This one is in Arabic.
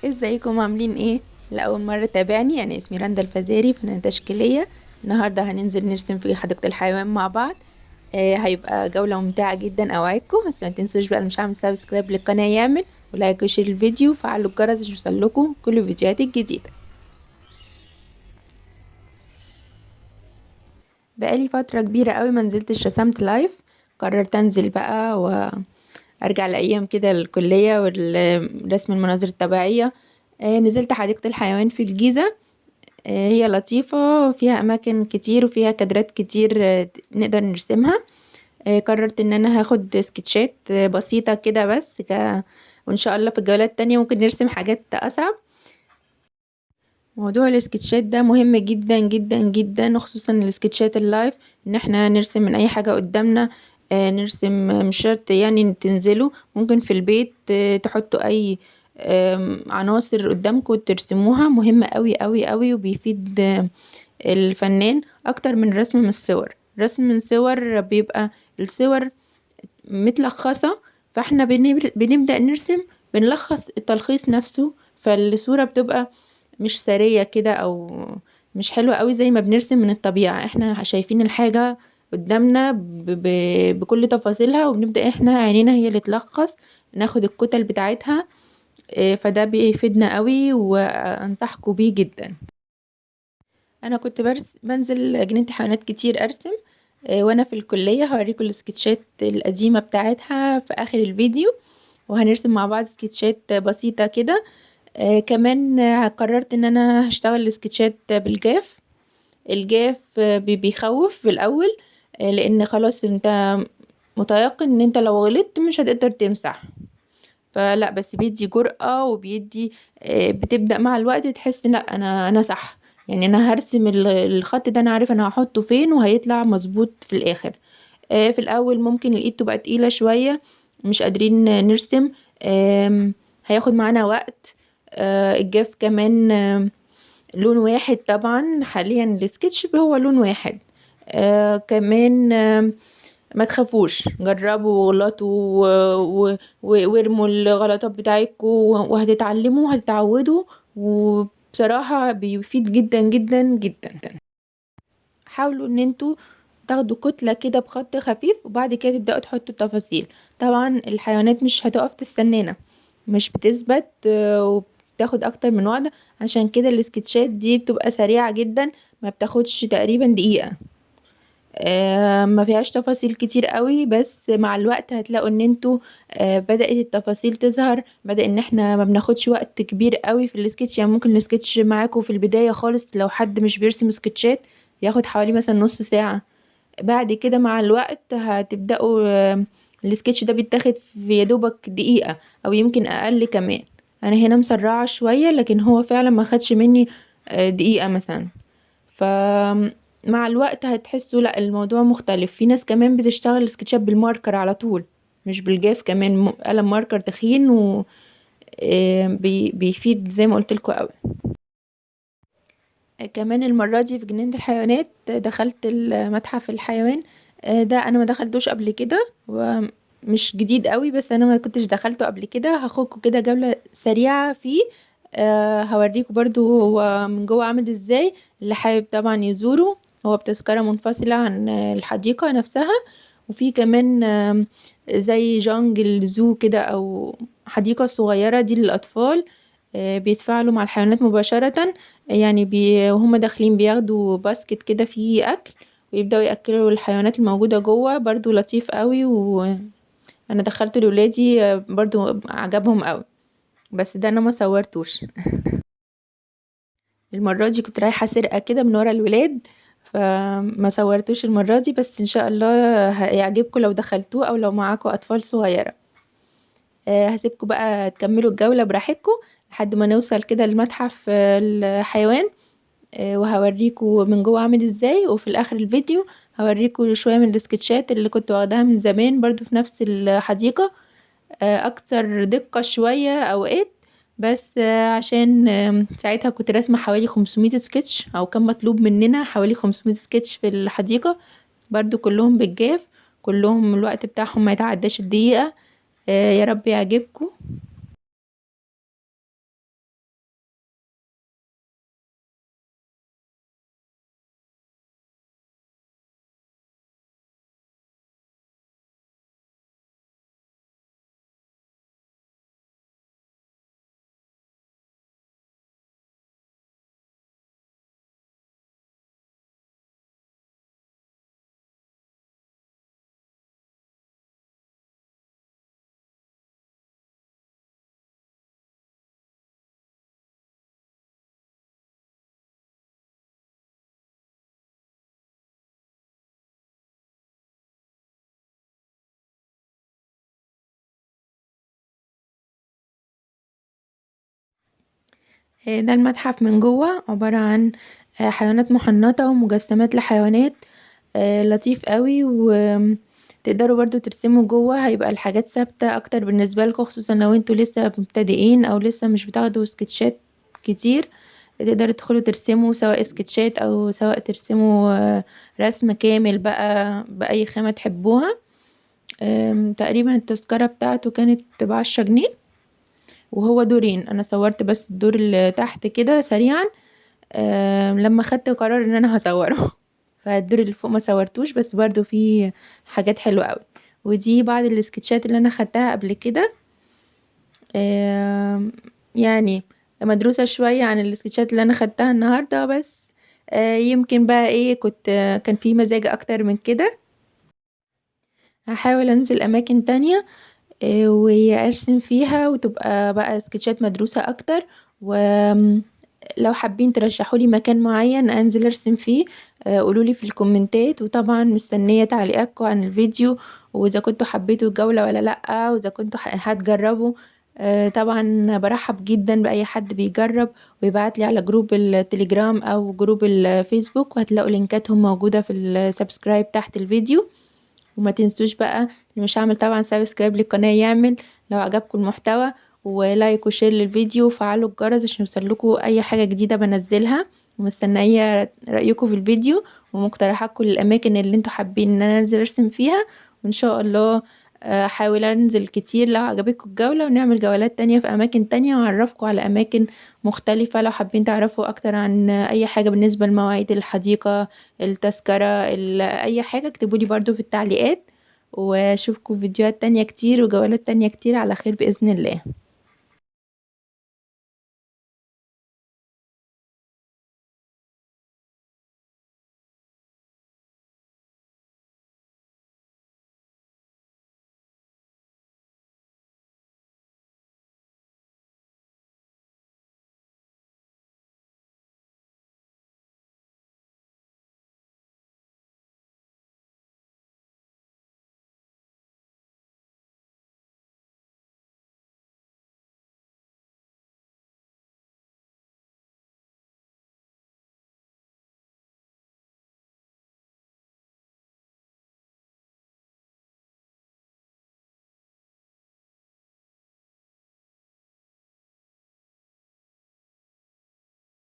ازيكم عاملين ايه؟ لأول مرة تابعني، انا اسمي رندا الفزاري، فنانة تشكيلية. النهاردة هننزل نرسم في حديقة الحيوان مع بعض. هيبقى جولة ممتعة جدا اوعدكم. بس ما تنسوش بقى اللي مش عامل سبسكرايب للقناة يعمل، ولايك وشير الفيديو وفعلوا الجرس عشان يوصلكم كل الفيديوهات الجديدة. بقالي فترة كبيرة قوي ما نزلتش رسمت لايف. قررت انزل بقى وارجع لايام كده الكلية والرسم المناظر الطبيعية. نزلت حديقة الحيوان في الجيزة. هي لطيفة، فيها أماكن كتير وفيها كادرات كتير نقدر نرسمها. قررت إن أنا هاخد سكتشات بسيطة كده بس وإن شاء الله في الجولات التانية ممكن نرسم حاجات أصعب. موضوع السكتشات ده مهم جدا جدا جدا، وخصوصا السكتشات اللايف، إن احنا نرسم من أي حاجة قدامنا. نرسم مش شرط يعني تنزلوا، ممكن في البيت تحطوا أي عناصر قدامكم ترسموها. مهمة قوي قوي قوي، وبيفيد الفنان اكتر من رسم من الصور. رسم من صور بيبقى الصور متلخصة، فاحنا بنبدأ نرسم، بنلخص التلخيص نفسه، فالصورة بتبقى مش سرية كده او مش حلوة قوي زي ما بنرسم من الطبيعة. احنا شايفين الحاجة قدامنا بكل تفاصيلها، وبنبدأ احنا عينينا هي اللي تلخص، ناخد الكتل بتاعتها. فده بيفيدنا قوي وانصحكم بيه جدا. انا كنت بنزل جنينة حيوانات كتير ارسم. وانا في الكلية هوريكم السكتشات القديمة بتاعتها في اخر الفيديو، وهنرسم مع بعض سكتشات بسيطة كده. كمان قررت ان انا هشتغل سكتشات بالجاف. الجاف بيخوف في الاول، لان خلاص انت متيقن ان انت لو غلطت مش هتقدر تمسح. فلا، بس بيدي جرأة وبيدي بتبدأ مع الوقت تحس لا، انا صح. يعني انا هرسم الخط ده، انا عارف انا هحطه فين وهيطلع مظبوط في الاخر. في الاول ممكن الايد تبقى تقيلة شوية، مش قادرين نرسم. هياخد معانا وقت. الجاف كمان لون واحد طبعا، حاليا السكتش هو لون واحد. كمان ما تخافوش، جربوا وغلطوا وارموا الغلطات بتاعتكم وهتتعلموا وهتتعودوا. وبصراحة بيفيد جدا جدا جدا. حاولوا ان انتوا تاخدوا كتلة كده بخط خفيف، وبعد كده تبدأوا تحطوا التفاصيل. طبعا الحيوانات مش هتقف تستنانا، مش بتثبت وبتاخد اكتر من وقت. عشان كده السكتشات دي بتبقى سريعة جدا، ما بتاخدش تقريبا دقيقة. ما فيهاش تفاصيل كتير قوي، بس مع الوقت هتلاقوا ان انتوا بدأت التفاصيل تظهر. بدأ ان احنا ما بناخدش وقت كبير قوي في السكتش. يعني ممكن السكتش معاكم في البداية خالص، لو حد مش بيرسم سكتشات، ياخد حوالي مثلا نص ساعة. بعد كده مع الوقت هتبدأوا السكتش ده بيتاخد في يدوبك دقيقة او يمكن اقل كمان. انا هنا مسرعة شوية، لكن هو فعلا ما خدش مني دقيقة مثلا. فمع الوقت هتحسوا لا، الموضوع مختلف. في ناس كمان بتشتغل سكتشات بالماركر على طول، مش بالجاف، كمان قلم ماركر تخين و بيفيد زي ما قلت لكم قوي. كمان المرة دي في جنينة الحيوانات دخلت المتحف الحيوان. ده انا ما دخلتوش قبل كده، ومش جديد قوي، بس انا ما كنتش دخلته قبل كده. هاخدكم كده جولة سريعة فيه. هوريكم برضو هو من جوه عامل ازاي. اللي حابب طبعا يزوره، هو بتذكرة منفصلة عن الحديقة نفسها. وفي كمان زي جانجل زو كده، او حديقة صغيرة دي للأطفال. بيتفاعلوا مع الحيوانات مباشرة. يعني وهم داخلين بياخدوا باسكت كده فيه أكل، ويبدأوا يأكلوا الحيوانات الموجودة جوه. برضو لطيف قوي، وأنا دخلته لولادي برضو عجبهم قوي. بس ده أنا ما صورتوش. المرة دي كنت رايحة سرقة كده من ورا الولاد، فما صورتوش المرة دي. بس ان شاء الله هيعجبكم لو دخلتوه او لو معاكم اطفال صغيرة. هسيبكم بقى تكملوا الجولة براحتكم لحد ما نوصل كده لمتحف الحيوان. وهوريكم من جوه عامل ازاي. وفي الاخر الفيديو هوريكم شوية من السكتشات اللي كنت واخداها من زمان برضو في نفس الحديقة. اكتر دقة شوية اوقات، بس عشان ساعتها كنت راسمة حوالي 500 سكتش، او كان مطلوب مننا حوالي 500 سكتش في الحديقة. برضو كلهم بالجاف، كلهم الوقت بتاعهم ما يتعداش الدقيقة. يا رب يعجبكم. ده المتحف من جوه عبارة عن حيوانات محنطة ومجسمات لحيوانات، لطيف قوي، وتقدروا برضو ترسموا جوه. هيبقى الحاجات ثابتة اكتر بالنسبة لكم، خصوصا لو انتوا لسه مبتدئين او لسه مش بتاخدوا سكتشات كتير. تقدروا تدخلوا ترسموا سواء سكتشات او سواء ترسموا رسم كامل بقى بأي خامة تحبوها. تقريبا التذكرة بتاعته كانت ب10 جنيه، وهو دورين. انا صورت بس الدور اللي تحت كده سريعا لما خدت قرار ان انا هصوره. فالدور اللي فوق ما صورتوش، بس برضو فيه حاجات حلوة قوي. ودي بعض السكتشات اللي انا خدتها قبل كده، يعني مدروسة شوية عن السكتشات اللي انا خدتها النهاردة. بس يمكن بقى ايه، كان في مزاج اكتر من كده. هحاول انزل اماكن تانية وارسم فيها، وتبقى بقى سكتشات مدروسة اكتر. ولو حابين ترشحولي مكان معين انزل ارسم فيه قولولي في الكومنتات. وطبعا مستنية تعليقاتكم عن الفيديو، واذا كنتوا حبيتوا الجولة ولا لأ، واذا كنتوا هتجربوا. طبعا برحب جدا بأي حد بيجرب ويبعتلي على جروب التليجرام او جروب الفيسبوك، وهتلاقوا لينكاتهم موجودة في السبسكرايب تحت الفيديو. وما تنسوش بقى، اللي مش عامل طبعا سبسكرايب للقناة يعمل لو عجبكم المحتوى، ولايك وشير للفيديو، وفعلوا الجرس عشان يوصلكوا اي حاجة جديدة بنزلها. ومستنية رأيكم في الفيديو ومقترحاتكم للأماكن اللي انتوا حابين ان انا انزل ارسم فيها. وان شاء الله احاول انزل كتير لو عجبتكم الجولة، ونعمل جولات تانية في اماكن تانية، واعرفكم على اماكن مختلفة. لو حابين تعرفوا اكتر عن اي حاجة بالنسبة لمواعيد الحديقة، التذكرة، اي حاجة، اكتبولي برضو في التعليقات. واشوفكم فيديوهات تانية كتير وجولات تانية كتير على خير بإذن الله.